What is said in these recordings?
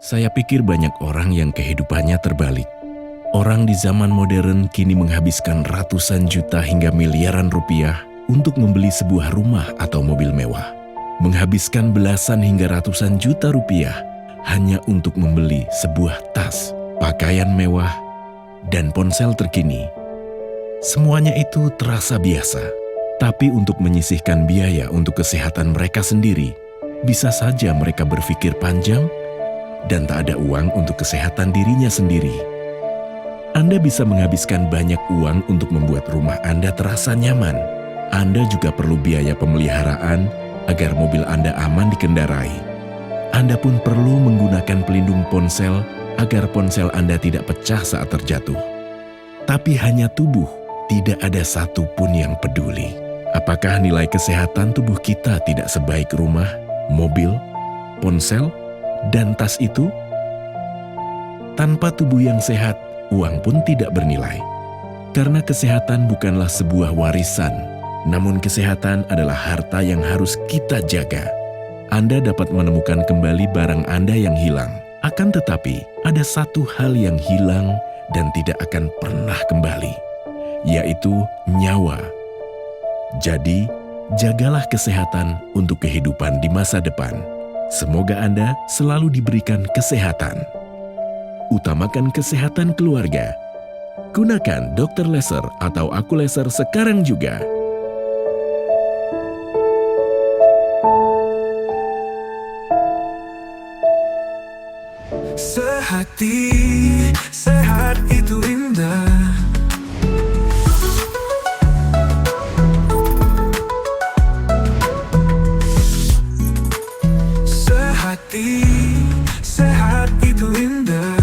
Saya pikir banyak orang yang kehidupannya terbalik. Orang di zaman modern kini menghabiskan ratusan juta hingga miliaran rupiah untuk membeli sebuah rumah atau mobil mewah. Menghabiskan belasan hingga ratusan juta rupiah hanya untuk membeli sebuah tas, pakaian mewah, dan ponsel terkini. Semuanya itu terasa biasa, tapi untuk menyisihkan biaya untuk kesehatan mereka sendiri, bisa saja mereka berpikir panjang dan tak ada uang untuk kesehatan dirinya sendiri. Anda bisa menghabiskan banyak uang untuk membuat rumah Anda terasa nyaman. Anda juga perlu biaya pemeliharaan agar mobil Anda aman dikendarai. Anda pun perlu menggunakan pelindung ponsel agar ponsel Anda tidak pecah saat terjatuh. Tapi hanya tubuh, tidak ada satupun yang peduli. Apakah nilai kesehatan tubuh kita tidak sebaik rumah, mobil, ponsel, dan tas itu? Tanpa tubuh yang sehat, uang pun tidak bernilai. Karena kesehatan bukanlah sebuah warisan, namun kesehatan adalah harta yang harus kita jaga. Anda dapat menemukan kembali barang Anda yang hilang. Akan tetapi, ada satu hal yang hilang dan tidak akan pernah kembali, yaitu nyawa. Jadi, jagalah kesehatan untuk kehidupan di masa depan. Semoga Anda selalu diberikan kesehatan. Utamakan kesehatan keluarga. Gunakan Dr. Laser atau Aku Laser sekarang juga. Sehati, sehat itu indah. Sehati, sehat itu indah.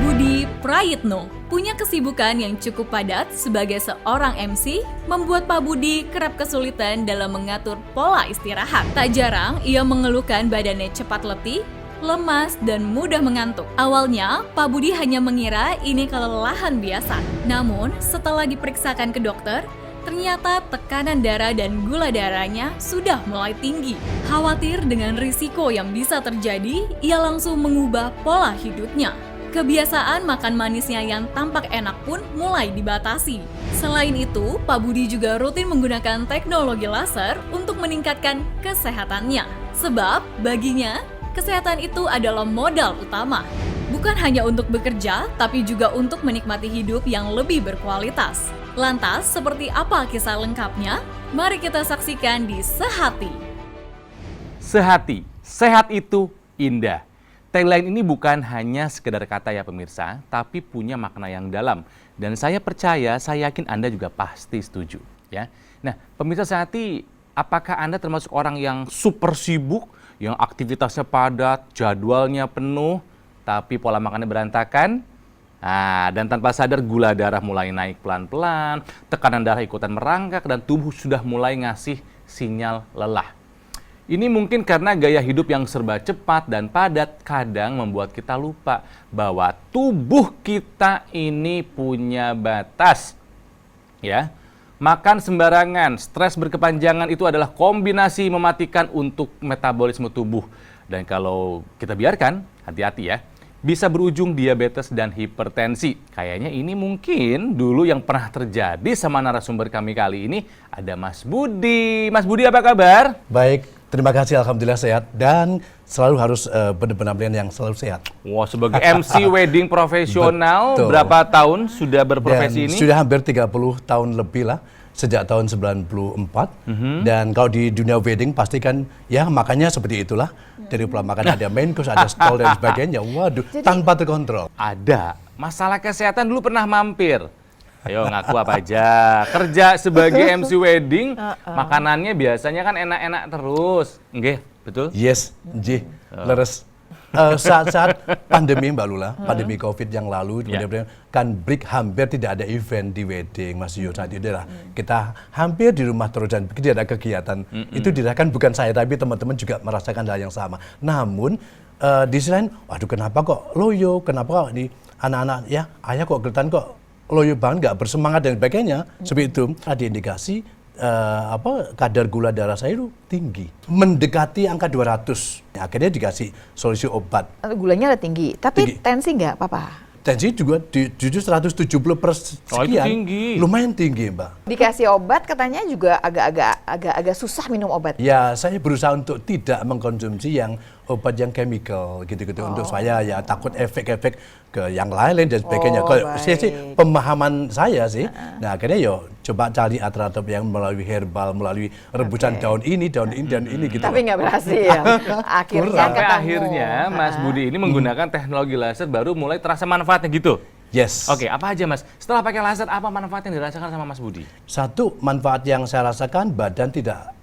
Budi Prayitno punya kesibukan yang cukup padat sebagai seorang MC, membuat Pak Budi kerap kesulitan dalam mengatur pola istirahat. Tak jarang ia mengeluhkan badannya cepat letih, lemas, dan mudah mengantuk. Awalnya, Pak Budi hanya mengira ini kelelahan biasa. Namun, setelah diperiksakan ke dokter, ternyata tekanan darah dan gula darahnya sudah mulai tinggi. Khawatir dengan risiko yang bisa terjadi, ia langsung mengubah pola hidupnya. Kebiasaan makan manisnya yang tampak enak pun mulai dibatasi. Selain itu, Pak Budi juga rutin menggunakan teknologi laser untuk meningkatkan kesehatannya. Sebab, baginya, kesehatan itu adalah modal utama. Bukan hanya untuk bekerja, tapi juga untuk menikmati hidup yang lebih berkualitas. Lantas, seperti apa kisah lengkapnya? Mari kita saksikan di Sehati. Sehati, sehat itu indah. Tagline ini bukan hanya sekedar kata ya pemirsa, tapi punya makna yang dalam. Dan saya percaya, saya yakin Anda juga pasti setuju. Ya. Nah, pemirsa Sehati, apakah Anda termasuk orang yang super sibuk, yang aktivitasnya padat, jadwalnya penuh, tapi pola makannya berantakan? Nah, dan tanpa sadar gula darah mulai naik pelan-pelan, tekanan darah ikutan merangkak, dan tubuh sudah mulai ngasih sinyal lelah. Ini mungkin karena gaya hidup yang serba cepat dan padat kadang membuat kita lupa bahwa tubuh kita ini punya batas. Ya, makan sembarangan, stres berkepanjangan itu adalah kombinasi mematikan untuk metabolisme tubuh. Dan kalau kita biarkan, hati-hati ya, bisa berujung diabetes dan hipertensi. Kayaknya ini mungkin dulu yang pernah terjadi sama narasumber kami kali ini. Ada Mas Budi. Mas Budi, apa kabar? Baik, terima kasih, alhamdulillah sehat dan selalu harus benar-benar yang selalu sehat. Wah, sebagai MC wedding profesional, Betul. berapa tahun sudah berprofesi Dan ini? sudah hampir 30 tahun lebih lah, sejak tahun 94. Dan kalau di dunia wedding pasti kan ya makanya seperti itulah. Dari pola makan ada main course, ada stall dan sebagainya. Waduh, tanpa terkontrol. Ada. Masalah kesehatan dulu pernah mampir. Ayo ngaku apa aja. Kerja sebagai MC wedding, makanannya biasanya kan enak-enak terus. Nggih, betul? Yes, Ji, leres. Saat-saat pandemi Mbak Lula, pandemi COVID yang lalu, kemudian kan break hampir tidak ada event di wedding, Mas Yo. Saat itu lah kita hampir di rumah terus dan tidak ada kegiatan. Itu dirasakan bukan saya, tapi teman-teman juga merasakan hal yang sama. Namun di sisi lain, waduh kenapa kok loyo, kenapa kok di anak-anak ya, ayah kok kelihatan kok loyo banget, nggak bersemangat dan sebagainya, seperti itu. Ada indikasi kadar gula darah saya itu tinggi, mendekati angka 200. Akhirnya dikasih solusi obat. Gulanya udah tinggi, tapi Tinggi. tensi nggak apa-apa? Tensi juga jujur 170 per Oh, itu sekian, tinggi. lumayan tinggi, Mbak. Dikasih obat katanya juga agak susah minum obat. Ya, saya berusaha untuk tidak mengkonsumsi yang obat yang chemical gitu-gitu untuk saya ya takut efek-efek ke yang lain dan sebagainya. Oh, Kalau saya sih baik. pemahaman saya sih, nah akhirnya yo coba cari alternatif yang melalui herbal, melalui rebusan daun ini dan ini gitu. Tapi nggak berhasil. Akhirnya Kurang. Sampai ketemu. akhirnya Mas Budi ini menggunakan teknologi laser baru mulai terasa manfaatnya gitu. Yes. Oke, apa aja Mas? Setelah pakai laser, apa manfaat yang dirasakan sama Mas Budi? Satu manfaat yang saya rasakan, badan tidak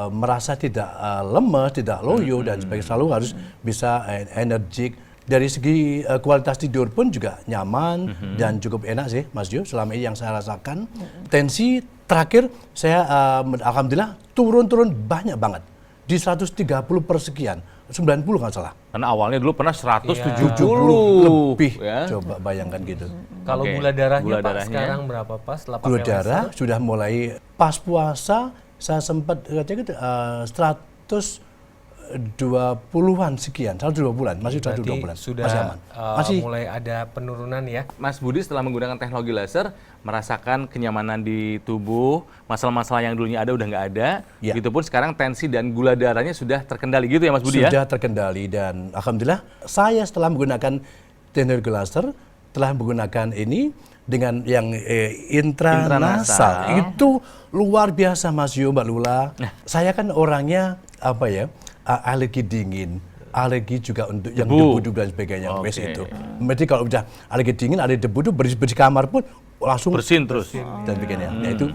merasa tidak lemes, tidak loyo dan sebagainya, selalu harus bisa energik. Dari segi kualitas tidur pun juga nyaman dan cukup enak sih, Mas Jo. Selama ini yang saya rasakan, tensi terakhir saya alhamdulillah turun banyak banget di 130 per sekian, 90 nggak salah. Karena awalnya dulu pernah 170 lebih. ya. Coba bayangkan gitu. Kalau Oke. gula darahnya Gula Pak darahnya. sekarang berapa Pak setelah Gula pakai darah laser? sudah mulai pas puasa saya sempat gitu 120-an sekian, 120-an, masih 120-an. Berarti sudah masih aman. Masih mulai ada penurunan ya. Mas Budi setelah menggunakan teknologi laser merasakan kenyamanan di tubuh, masalah-masalah yang dulunya ada udah nggak ada. Ya. Begitupun sekarang tensi dan gula darahnya sudah terkendali gitu ya Mas Budi ya? sudah terkendali dan alhamdulillah saya setelah menggunakan teknologi laser telah menggunakan ini dengan yang intranasal Intranasal. itu luar biasa Mas Yo, Mbak Lula. Saya kan orangnya apa ya, alergi dingin, alergi juga untuk yang Debu. debu dan sebagainya. Oke. Wes itu. Berarti kalau udah alergi dingin, ada debu itu bersih kamar pun langsung Bersin terus. dan sebagainya. Yaitu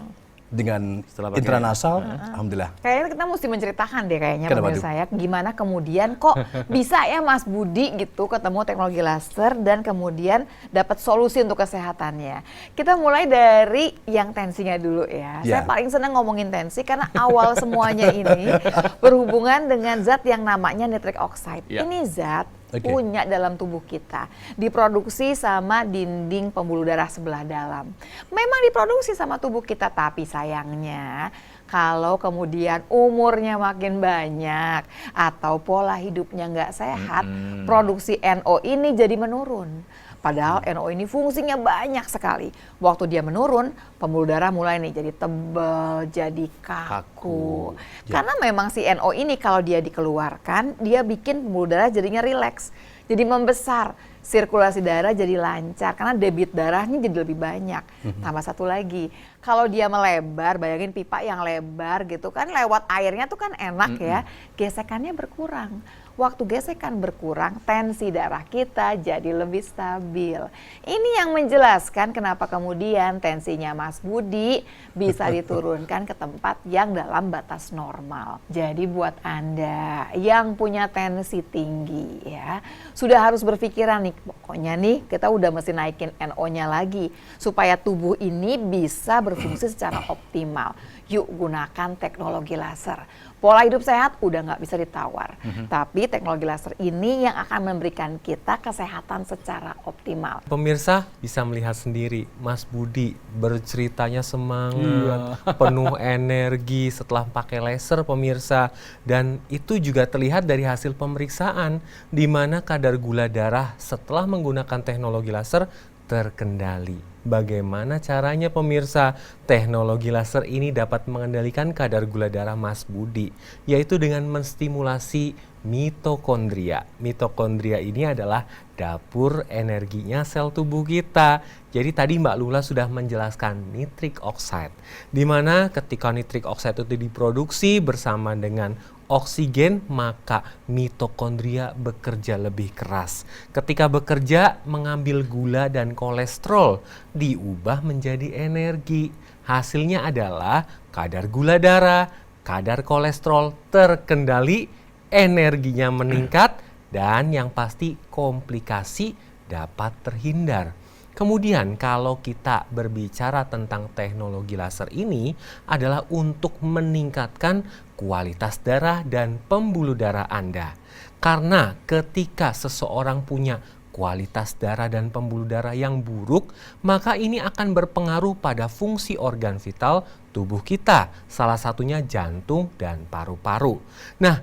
dengan Setelah pakai- intranasal, alhamdulillah. Kayaknya kita mesti menceritakan deh kayaknya Kenapa pemirsa tuh? ya, gimana kemudian kok bisa ya Mas Budi gitu ketemu teknologi laser dan kemudian dapat solusi untuk kesehatannya. Kita mulai dari yang tensinya dulu ya. Saya Ya. paling senang ngomongin tensi karena awal semuanya ini berhubungan dengan zat yang namanya nitric oxide. Ya. Ini zat Oke. punya dalam tubuh kita, diproduksi sama dinding pembuluh darah sebelah dalam. Memang diproduksi sama tubuh kita, tapi sayangnya kalau kemudian umurnya makin banyak atau pola hidupnya nggak sehat, produksi NO ini jadi menurun. Padahal NO ini fungsinya banyak sekali. Waktu dia menurun, pembuluh darah mulai nih jadi tebal, jadi kaku. Karena memang si NO ini kalau dia dikeluarkan, dia bikin pembuluh darah jadinya rileks. Jadi membesar, sirkulasi darah jadi lancar karena debit darahnya jadi lebih banyak. Tambah satu lagi, kalau dia melebar, bayangin pipa yang lebar gitu kan, lewat airnya tuh kan enak ya, gesekannya berkurang. Waktu gesekan berkurang, tensi darah kita jadi lebih stabil. Ini yang menjelaskan kenapa kemudian tensinya Mas Budi bisa diturunkan ke tempat yang dalam batas normal. Jadi buat Anda yang punya tensi tinggi ya, sudah harus berpikiran nih, pokoknya nih kita udah mesti naikin NO-nya lagi supaya tubuh ini bisa berfungsi secara optimal. Yuk gunakan teknologi laser. Pola hidup sehat udah nggak bisa ditawar, tapi teknologi laser ini yang akan memberikan kita kesehatan secara optimal. Pemirsa bisa melihat sendiri Mas Budi berceritanya semangat, penuh energi setelah pakai laser pemirsa. Dan itu juga terlihat dari hasil pemeriksaan di mana kadar gula darah setelah menggunakan teknologi laser terkendali. Bagaimana caranya pemirsa? Teknologi laser ini dapat mengendalikan kadar gula darah Mas Budi, yaitu dengan menstimulasi mitokondria. Mitokondria ini adalah dapur energinya sel tubuh kita. Jadi tadi Mbak Lula sudah menjelaskan nitric oxide, di mana ketika nitric oxide itu diproduksi bersama dengan oksigen, maka mitokondria bekerja lebih keras. Ketika bekerja, mengambil gula dan kolesterol, diubah menjadi energi. Hasilnya adalah kadar gula darah, kadar kolesterol terkendali, energinya meningkat, dan yang pasti komplikasi dapat terhindar. Kemudian kalau kita berbicara tentang teknologi laser ini adalah untuk meningkatkan kualitas darah dan pembuluh darah Anda. Karena ketika seseorang punya kualitas darah dan pembuluh darah yang buruk, maka ini akan berpengaruh pada fungsi organ vital tubuh kita, salah satunya jantung dan paru-paru. Nah,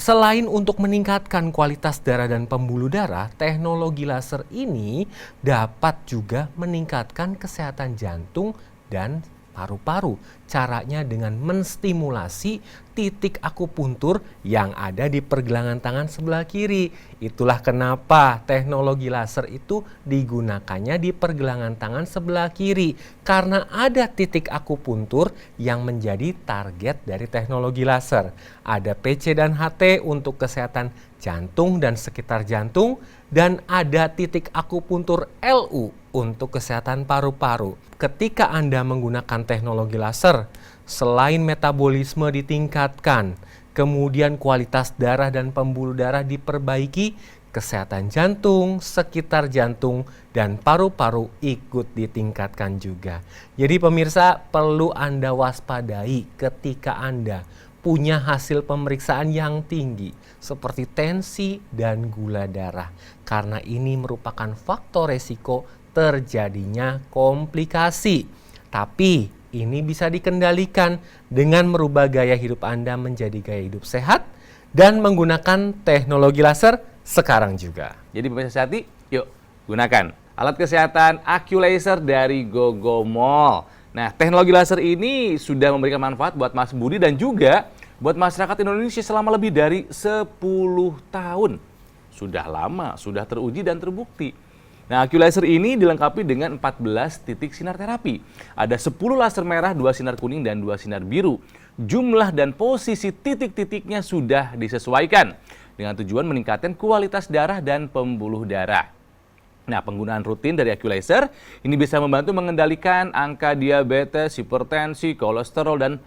selain untuk meningkatkan kualitas darah dan pembuluh darah, teknologi laser ini dapat juga meningkatkan kesehatan jantung dan paru-paru. Caranya dengan menstimulasi titik akupuntur yang ada di pergelangan tangan sebelah kiri. Itulah kenapa teknologi laser itu digunakannya di pergelangan tangan sebelah kiri. Karena ada titik akupuntur yang menjadi target dari teknologi laser. Ada PC dan HT untuk kesehatan jantung dan sekitar jantung, dan ada titik akupuntur LU untuk kesehatan paru-paru. Ketika Anda menggunakan teknologi laser, selain metabolisme ditingkatkan, kemudian kualitas darah dan pembuluh darah diperbaiki, kesehatan jantung, sekitar jantung, dan paru-paru ikut ditingkatkan juga. Jadi pemirsa, perlu Anda waspadai ketika Anda punya hasil pemeriksaan yang tinggi seperti tensi dan gula darah, karena ini merupakan faktor resiko terjadinya komplikasi. Tapi ini bisa dikendalikan dengan merubah gaya hidup Anda menjadi gaya hidup sehat dan menggunakan teknologi laser sekarang juga. Jadi pemirsa Sehati, yuk gunakan alat kesehatan Acculaser dari Gogomol. Nah, teknologi laser ini sudah memberikan manfaat buat Mas Budi dan juga buat masyarakat Indonesia selama lebih dari 10 tahun. Sudah lama, sudah teruji dan terbukti. Nah, Acculaser ini dilengkapi dengan 14 titik sinar terapi. Ada 10 laser merah, 2 sinar kuning, dan 2 sinar biru. Jumlah dan posisi titik-titiknya sudah disesuaikan dengan tujuan meningkatkan kualitas darah dan pembuluh darah. Nah, penggunaan rutin dari Acculaser ini bisa membantu mengendalikan angka diabetes, hipertensi, kolesterol, dan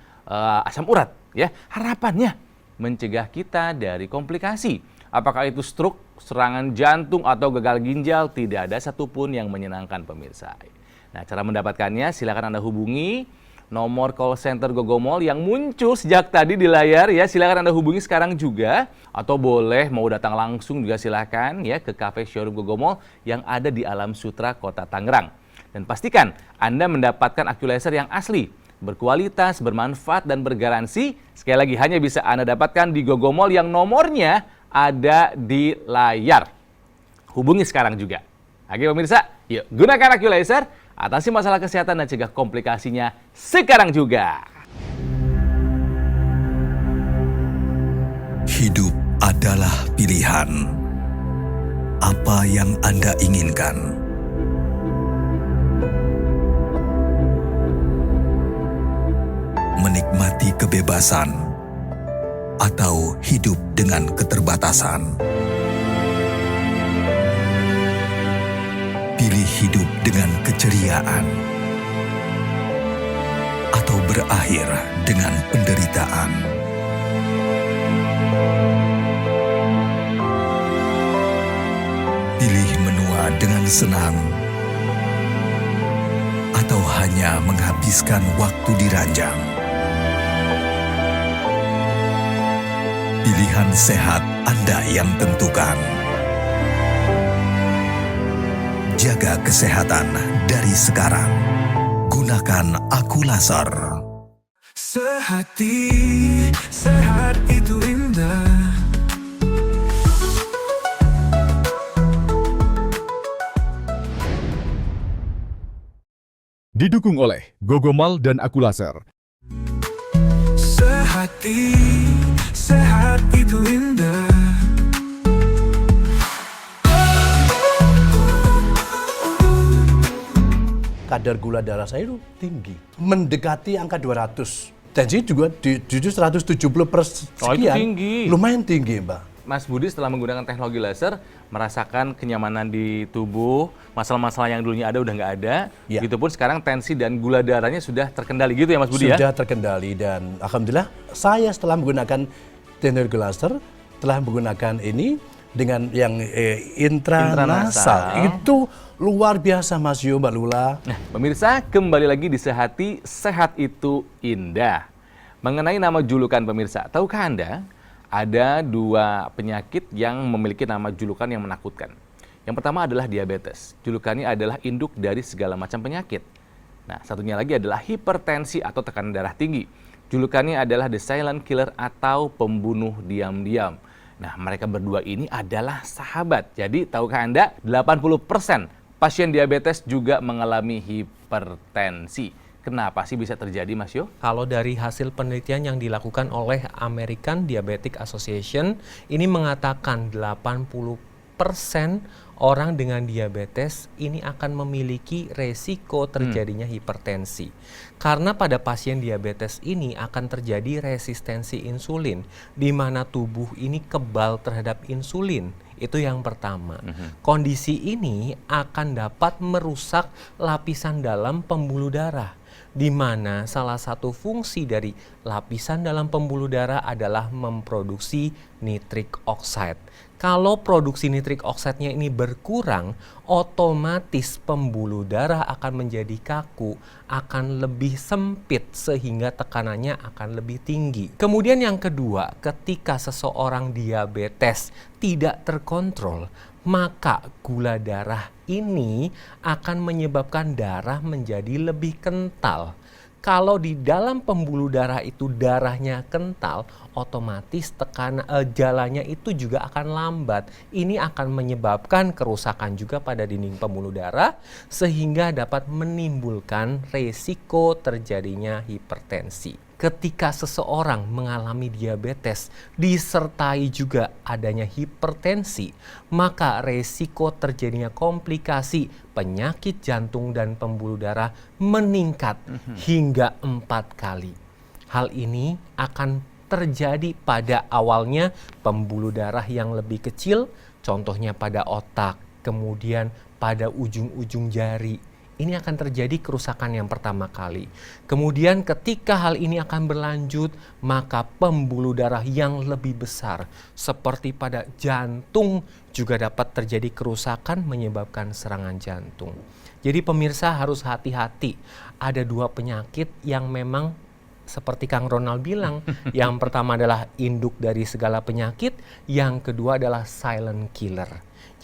asam urat. Ya, harapannya mencegah kita dari komplikasi. Apakah itu stroke, serangan jantung, atau gagal ginjal, tidak ada satupun yang menyenangkan pemirsa. Nah, cara mendapatkannya silakan Anda hubungi nomor call center Gogomol yang muncul sejak tadi di layar ya. Silakan Anda hubungi sekarang juga, atau boleh mau datang langsung juga silakan ya ke cafe showroom Gogomol yang ada di Alam Sutra, Kota Tangerang. Dan pastikan Anda mendapatkan Acculaser yang asli, berkualitas, bermanfaat, dan bergaransi. Sekali lagi, hanya bisa Anda dapatkan di Gogomol yang nomornya ada di layar. Hubungi sekarang juga. Oke pemirsa, yuk gunakan Acculaser, atasi masalah kesehatan dan cegah komplikasinya sekarang juga. Hidup adalah pilihan. Apa yang Anda inginkan? Menikmati kebebasan atau hidup dengan keterbatasan? Pilih hidup dengan keceriaan atau berakhir dengan penderitaan? Pilih menua dengan senang atau hanya menghabiskan waktu di ranjang? Pilihan sehat Anda yang tentukan. Jaga kesehatan dari sekarang. Gunakan Acculaser. Sehati, sehat itu indah. Didukung oleh Gogomol dan Acculaser. Sehati, sehat itu indah. Kadar gula darah saya itu tinggi, mendekati angka 200. Tensi juga di 170 per sekian. Oh, itu tinggi. Lumayan tinggi, Mbak. Mas Budi setelah menggunakan teknologi laser merasakan kenyamanan di tubuh, masalah-masalah yang dulunya ada udah nggak ada. Ya. Begitupun sekarang tensi dan gula darahnya sudah terkendali gitu ya Mas Budi ya? Sudah terkendali, dan alhamdulillah saya setelah menggunakan teknologi laser, telah menggunakan ini dengan yang intranasal. Itu luar biasa Mas Yo, Mbak Lula. Nah, pemirsa, kembali lagi di Sehati, sehat itu indah. Mengenai nama julukan pemirsa, tahukah Anda ada 2 penyakit yang memiliki nama julukan yang menakutkan? Yang pertama adalah diabetes. Julukannya adalah induk dari segala macam penyakit. Nah, satunya lagi adalah hipertensi atau tekanan darah tinggi. Julukannya adalah the silent killer atau pembunuh diam-diam. Nah, mereka berdua ini adalah sahabat. Jadi, tahukah Anda, 80% pasien diabetes juga mengalami hipertensi. Kenapa sih bisa terjadi, Mas Yo? Kalau dari hasil penelitian yang dilakukan oleh American Diabetic Association, ini mengatakan 80% orang dengan diabetes ini akan memiliki resiko terjadinya hipertensi. Karena pada pasien diabetes ini akan terjadi resistensi insulin, di mana tubuh ini kebal terhadap insulin. Itu yang pertama. Kondisi ini akan dapat merusak lapisan dalam pembuluh darah, di mana salah satu fungsi dari lapisan dalam pembuluh darah adalah memproduksi nitric oxide. Kalau produksi nitric oxide-nya ini berkurang, otomatis pembuluh darah akan menjadi kaku, akan lebih sempit sehingga tekanannya akan lebih tinggi. Kemudian yang kedua, ketika seseorang diabetes tidak terkontrol, maka gula darah ini akan menyebabkan darah menjadi lebih kental. Kalau di dalam pembuluh darah itu darahnya kental, otomatis jalannya itu juga akan lambat. Ini akan menyebabkan kerusakan juga pada dinding pembuluh darah, sehingga dapat menimbulkan resiko terjadinya hipertensi. Ketika seseorang mengalami diabetes disertai juga adanya hipertensi, maka resiko terjadinya komplikasi penyakit jantung dan pembuluh darah meningkat hingga 4 kali. Hal ini akan terjadi pada awalnya pembuluh darah yang lebih kecil, contohnya pada otak, kemudian pada ujung-ujung jari. Ini akan terjadi kerusakan yang pertama kali. Kemudian ketika hal ini akan berlanjut, maka pembuluh darah yang lebih besar seperti pada jantung juga dapat terjadi kerusakan menyebabkan serangan jantung. Jadi pemirsa harus hati-hati. Ada 2 penyakit yang memang seperti Kang Ronald bilang, yang pertama adalah induk dari segala penyakit, yang kedua adalah silent killer.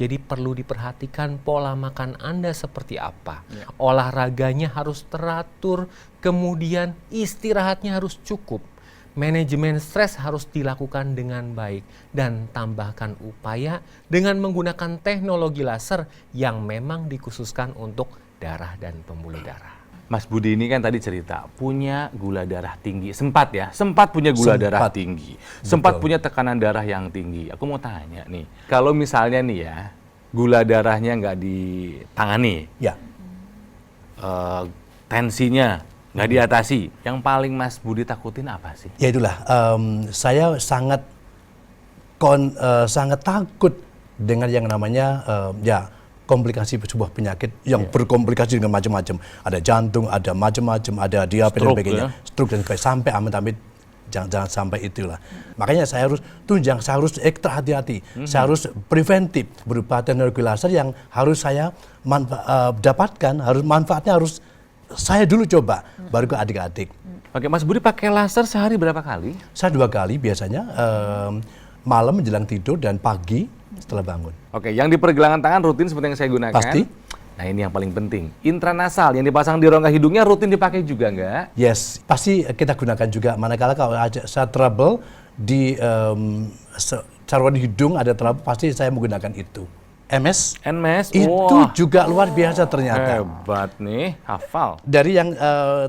Jadi perlu diperhatikan pola makan Anda seperti apa. Olahraganya harus teratur, kemudian istirahatnya harus cukup. Manajemen stres harus dilakukan dengan baik, dan tambahkan upaya dengan menggunakan teknologi laser yang memang dikhususkan untuk darah dan pembuluh darah. Mas Budi ini kan tadi cerita punya gula darah tinggi, sempat punya gula darah tinggi, sempat punya tekanan darah yang tinggi. Aku mau tanya nih, kalau misalnya nih ya, gula darahnya nggak ditangani, tensinya nggak diatasi, yang paling Mas Budi takutin apa sih? Ya itulah, saya sangat takut dengan yang namanya komplikasi sebuah penyakit yang berkomplikasi dengan macam-macam. Ada jantung, ada macam-macam, ada diabetes dan sebagainya, stroke dan sebagainya, sampai amit-amit jangan sampai itulah. Makanya saya harus tunjang, saya harus ekstra hati-hati, saya harus preventif berupa teknologi laser yang harus saya dapatkan, harus manfaatnya harus saya dulu coba, baru ke adik-adik. Oke, Mas Budi pakai laser sehari berapa kali? Saya 2 kali biasanya, malam menjelang tidur dan pagi setelah bangun. Oke, yang di pergelangan tangan rutin seperti yang saya gunakan. Pasti. Nah, ini yang paling penting. Intranasal yang dipasang di rongga hidungnya rutin dipakai juga nggak? Yes, pasti kita gunakan juga. Manakala kalau ada saya trouble di saluran hidung ada trouble, pasti saya menggunakan itu. MS itu juga luar biasa ternyata. Hebat nih, hafal. Dari yang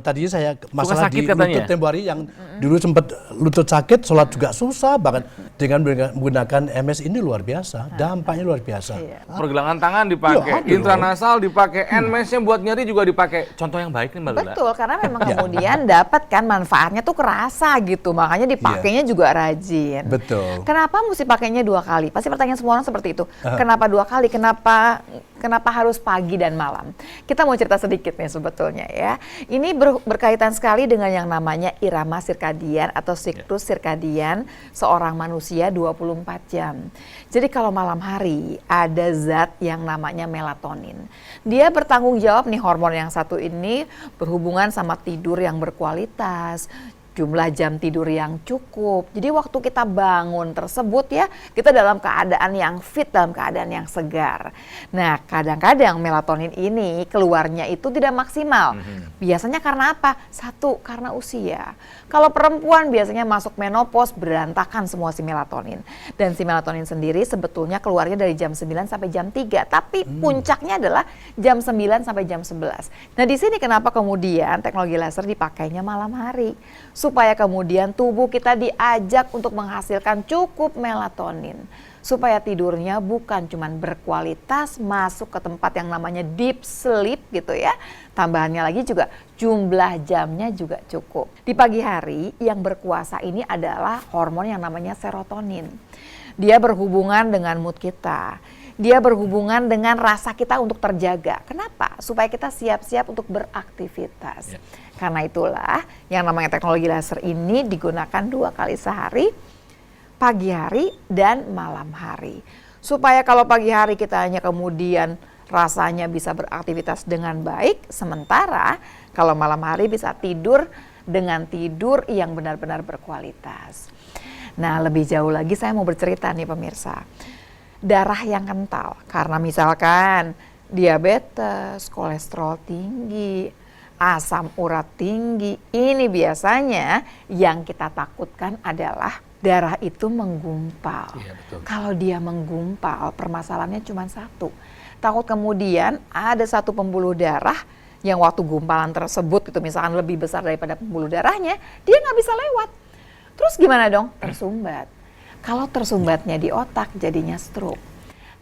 tadinya saya masalah sakit di katanya? lutut tempo hari yang dulu sempat lutut sakit, sholat juga susah, bahkan dengan menggunakan MS ini luar biasa, dampaknya luar biasa. Pergelangan tangan dipakai, intranasal dipakai, MS-nya buat nyeri juga dipakai. Contoh yang baik nih Mbak Lula. Betul, karena memang kemudian dapat kan manfaatnya tuh kerasa gitu, makanya dipakainya juga rajin. Betul. Kenapa mesti pakainya 2 kali? Pasti pertanyaan semua orang seperti itu. Kenapa 2 kali? Kenapa harus pagi dan malam? Kita mau cerita sedikit nih sebetulnya ya. Ini berkaitan sekali dengan yang namanya irama sirkadian atau siklus sirkadian seorang manusia 24 jam. Jadi kalau malam hari ada zat yang namanya melatonin. Dia bertanggung jawab nih, hormon yang satu ini berhubungan sama tidur yang berkualitas, jumlah jam tidur yang cukup. Jadi waktu kita bangun tersebut ya, kita dalam keadaan yang fit, dalam keadaan yang segar. Nah, kadang-kadang melatonin ini keluarnya itu tidak maksimal. Biasanya karena apa? Satu, karena usia. Kalau perempuan biasanya masuk menopause, berantakan semua si melatonin. Dan si melatonin sendiri sebetulnya keluarnya dari jam 9 sampai jam 3, tapi puncaknya adalah jam 9 sampai jam 11. Nah, di sini kenapa kemudian teknologi laser dipakainya malam hari? Supaya kemudian tubuh kita diajak untuk menghasilkan cukup melatonin. Supaya tidurnya bukan cuma berkualitas, masuk ke tempat yang namanya deep sleep gitu ya. Tambahannya lagi juga jumlah jamnya juga cukup. Di pagi hari yang berkuasa ini adalah hormon yang namanya serotonin. Dia berhubungan dengan mood kita. Dia berhubungan dengan rasa kita untuk terjaga. Kenapa? Supaya kita siap-siap untuk beraktivitas. Karena itulah yang namanya teknologi laser ini digunakan 2 kali sehari, pagi hari dan malam hari. Supaya kalau pagi hari kita hanya kemudian rasanya bisa beraktivitas dengan baik, sementara kalau malam hari bisa tidur dengan tidur yang benar-benar berkualitas. Nah, lebih jauh lagi saya mau bercerita nih pemirsa. Darah yang kental, karena misalkan diabetes, kolesterol tinggi, asam urat tinggi, ini biasanya yang kita takutkan adalah darah itu menggumpal. Iya, betul. Kalau dia menggumpal, permasalahannya cuma satu. Takut kemudian ada satu pembuluh darah yang waktu gumpalan tersebut itu misalkan lebih besar daripada pembuluh darahnya, dia nggak bisa lewat. Terus gimana dong? Tersumbat. Kalau tersumbatnya di otak jadinya stroke.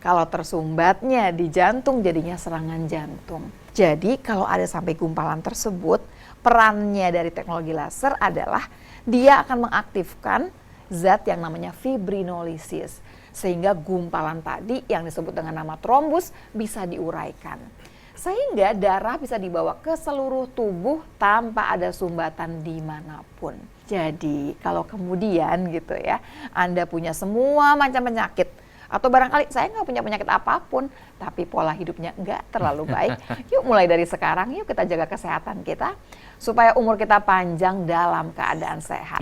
Kalau tersumbatnya di jantung jadinya serangan jantung. Jadi kalau ada sampai gumpalan tersebut, perannya dari teknologi laser adalah dia akan mengaktifkan zat yang namanya fibrinolisis. Sehingga gumpalan tadi yang disebut dengan nama trombus bisa diuraikan. Sehingga darah bisa dibawa ke seluruh tubuh tanpa ada sumbatan dimanapun. Jadi kalau kemudian gitu ya, Anda punya semua macam penyakit, atau barangkali saya nggak punya penyakit apapun, tapi pola hidupnya nggak terlalu baik. Yuk mulai dari sekarang, yuk kita jaga kesehatan kita, supaya umur kita panjang dalam keadaan sehat.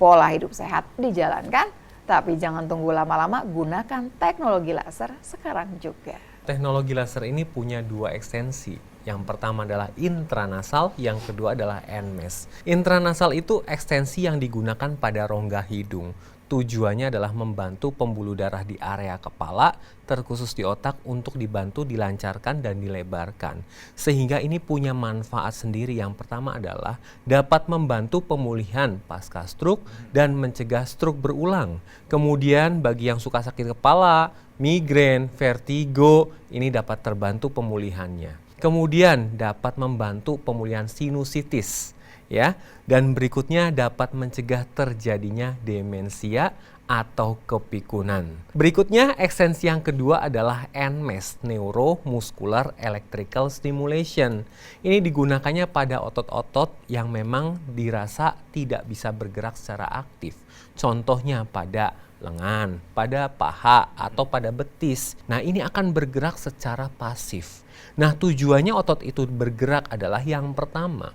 Pola hidup sehat dijalankan, tapi jangan tunggu lama-lama, gunakan teknologi laser sekarang juga. Teknologi laser ini punya 2 ekstensi. Yang pertama adalah intranasal, yang kedua adalah NMES. Intranasal itu ekstensi yang digunakan pada rongga hidung. Tujuannya adalah membantu pembuluh darah di area kepala, terkhusus di otak, untuk dibantu dilancarkan dan dilebarkan. Sehingga ini punya manfaat sendiri. Yang pertama adalah dapat membantu pemulihan pasca stroke dan mencegah stroke berulang. Kemudian bagi yang suka sakit kepala, migrain, vertigo, ini dapat terbantu pemulihannya. Kemudian dapat membantu pemulihan sinusitis. Ya, dan berikutnya dapat mencegah terjadinya demensia atau kepikunan. Berikutnya ekstensi yang kedua adalah NMES, Neuromuscular Electrical Stimulation. Ini digunakannya pada otot-otot yang memang dirasa tidak bisa bergerak secara aktif. Contohnya pada lengan, pada paha, atau pada betis. Nah, ini akan bergerak secara pasif. Nah, tujuannya otot itu bergerak adalah yang pertama,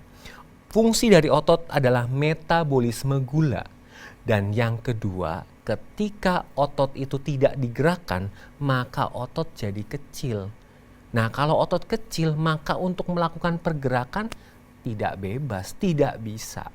fungsi dari otot adalah metabolisme gula. Dan yang kedua, ketika otot itu tidak digerakkan, maka otot jadi kecil. Nah, kalau otot kecil, maka untuk melakukan pergerakan tidak bebas, tidak bisa.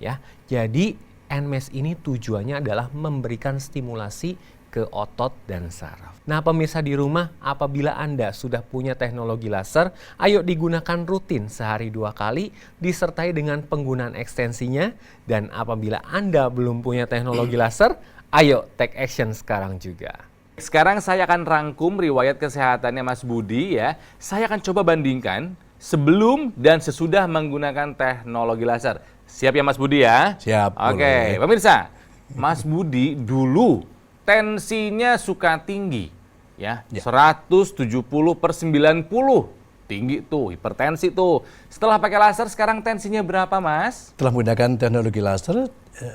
Ya, jadi NMES ini tujuannya adalah memberikan stimulasi ke otot dan saraf. Nah, pemirsa di rumah, apabila Anda sudah punya teknologi laser, ayo digunakan rutin sehari 2 kali, disertai dengan penggunaan ekstensinya. Dan apabila Anda belum punya teknologi laser, ayo take action sekarang juga. Sekarang saya akan rangkum riwayat kesehatannya Mas Budi ya. Saya akan coba bandingkan sebelum dan sesudah menggunakan teknologi laser. Siap ya Mas Budi ya? Siap. Oke, pemirsa, Mas Budi dulu tensinya suka tinggi ya, 170/90. Tinggi tuh, hipertensi tuh. Setelah pakai laser sekarang tensinya berapa, Mas? Setelah menggunakan teknologi laser,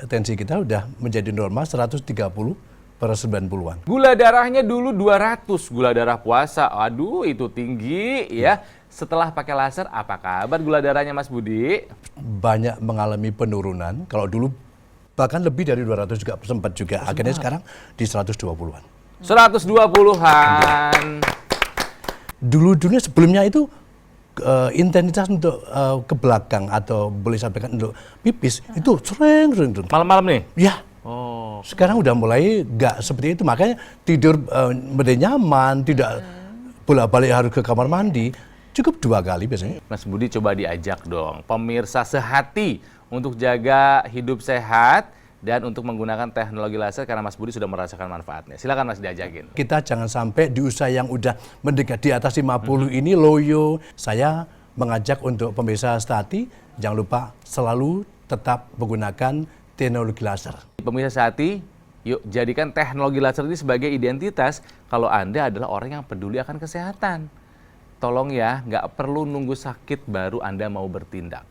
tensi kita udah menjadi normal 130/90-an. Gula darahnya dulu 200, gula darah puasa. Aduh, itu tinggi ya. setelah pakai laser, apa kabar gula darahnya Mas Budi? Banyak mengalami penurunan. Kalau dulu bahkan lebih dari 200 juga sempat juga. Akhirnya sekarang di 120-an. 120-an. Dulu sebelumnya itu intensitas untuk ke belakang atau boleh sampaikan untuk pipis itu sering. Malam-malam nih? Ya. Oh. Sekarang udah mulai nggak seperti itu, makanya tidur menjadi nyaman, tidak bolak-balik harus ke kamar mandi, cukup 2 kali biasanya. Mas Budi coba diajak dong pemirsa sehati untuk jaga hidup sehat dan untuk menggunakan teknologi laser karena Mas Budi sudah merasakan manfaatnya. Silakan Mas diajakin. Kita jangan sampai di usia yang udah mendekat di atas 50 ini loyo. Saya mengajak untuk pemirsa sehati jangan lupa selalu tetap menggunakan teknologi laser. Pemirsa sehati, yuk jadikan teknologi laser ini sebagai identitas kalau Anda adalah orang yang peduli akan kesehatan. Tolong ya, nggak perlu nunggu sakit baru Anda mau bertindak.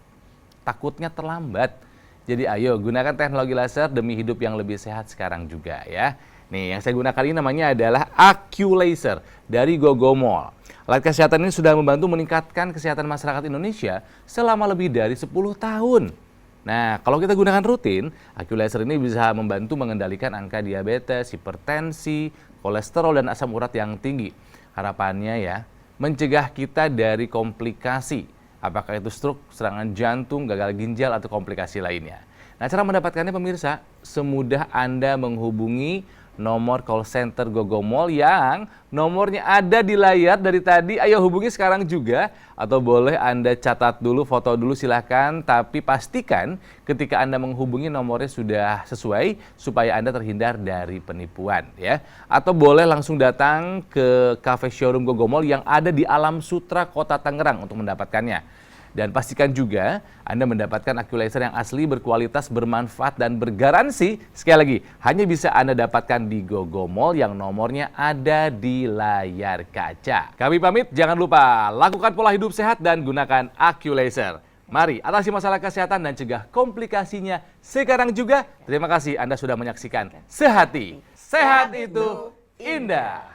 Takutnya terlambat. Jadi ayo gunakan teknologi laser demi hidup yang lebih sehat sekarang juga ya. Nih yang saya gunakan ini namanya adalah AccuLaser dari Gogomall. Alat kesehatan ini sudah membantu meningkatkan kesehatan masyarakat Indonesia selama lebih dari 10 tahun. Nah, kalau kita gunakan rutin, AccuLaser ini bisa membantu mengendalikan angka diabetes, hipertensi, kolesterol, dan asam urat yang tinggi. Harapannya ya, mencegah kita dari komplikasi, apakah itu stroke, serangan jantung, gagal ginjal, atau komplikasi lainnya. Nah, cara mendapatkannya pemirsa, semudah Anda menghubungi nomor call center Gogomall yang nomornya ada di layar dari tadi. Ayo hubungi sekarang juga, atau boleh Anda catat dulu, foto dulu silahkan, tapi pastikan ketika Anda menghubungi nomornya sudah sesuai supaya Anda terhindar dari penipuan ya. Atau boleh langsung datang ke cafe showroom Gogomall yang ada di Alam Sutra, Kota Tangerang untuk mendapatkannya. Dan pastikan juga Anda mendapatkan AccuLaser yang asli, berkualitas, bermanfaat, dan bergaransi. Sekali lagi, hanya bisa Anda dapatkan di Gogomall yang nomornya ada di layar kaca. Kami pamit, jangan lupa lakukan pola hidup sehat dan gunakan AccuLaser. Mari atasi masalah kesehatan dan cegah komplikasinya sekarang juga. Terima kasih Anda sudah menyaksikan Sehati. Sehat itu indah.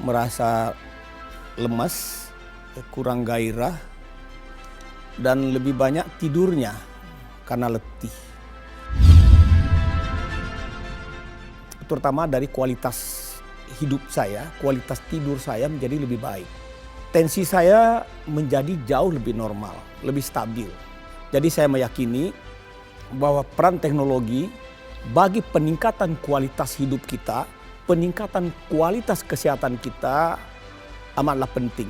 Merasa lemas, kurang gairah, dan lebih banyak tidurnya karena letih. Terutama dari kualitas hidup saya, kualitas tidur saya menjadi lebih baik. Tensi saya menjadi jauh lebih normal, lebih stabil. Jadi saya meyakini bahwa peran teknologi bagi peningkatan kualitas hidup kita, peningkatan kualitas kesehatan kita amatlah penting.